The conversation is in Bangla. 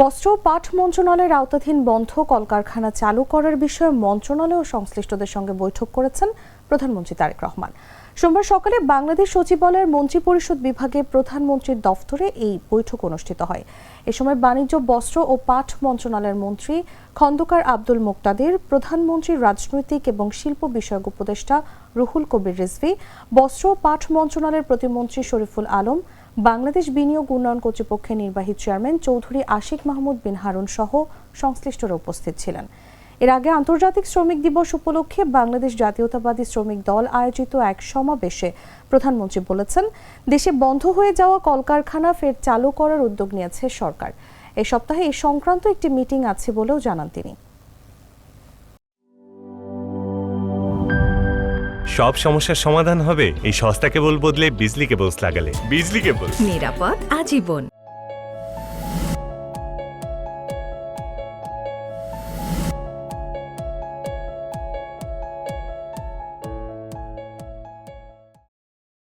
বস্ত্র ও পাট মন্ত্রণালয়ের আওতাধীন বন্ধ কলকারখানা চালু করার বিষয়ে মন্ত্রণালয় ও সংশ্লিষ্টদের সঙ্গে বৈঠক করেছেন প্রধানমন্ত্রী তারেক রহমান। সোমবার সকালে বাংলাদেশ সচিবালয়ের মন্ত্রিপরিষদ বিভাগে প্রধানমন্ত্রীর দফতরে এই বৈঠক অনুষ্ঠিত হয়। এ সময় বাণিজ্য, বস্ত্র ও পাট মন্ত্রণালয়ের মন্ত্রী খন্দকার আব্দুল মুকতাদির, প্রধানমন্ত্রীর রাজনৈতিক এবং শিল্প বিষয়ক উপদেষ্টা রুহুল কবির রিজভী, বস্ত্র ও পাট মন্ত্রণালয়ের প্রতিমন্ত্রী শরীফুল আলম, বাংলাদেশ বিনিয়োগ উন্নয়ন কর্তৃপক্ষের নির্বাহী চেয়ারম্যান চৌধুরী আশিক মাহমুদ বিন হারুন সহ সংশ্লিষ্টরা উপস্থিত ছিলেন। এর আগে আন্তর্জাতিক শ্রমিক দিবস উপলক্ষে বাংলাদেশ জাতীয়তাবাদী শ্রমিক দল আয়োজিত এক সমাবেশে প্রধানমন্ত্রী বলেছেন, দেশে বন্ধ হয়ে যাওয়া কলকারখানা ফের চালু করার উদ্যোগ নিয়েছে সরকার। এই সপ্তাহে এই সংক্রান্ত একটি মিটিং আছে বলেও জানান তিনি। সব সমস্যার সমাধান হবে এই সস্তা কেবল বদলে বিজলি কেবলস লাগালে। বিজলি কেবল, নিরাপদ আজীবন।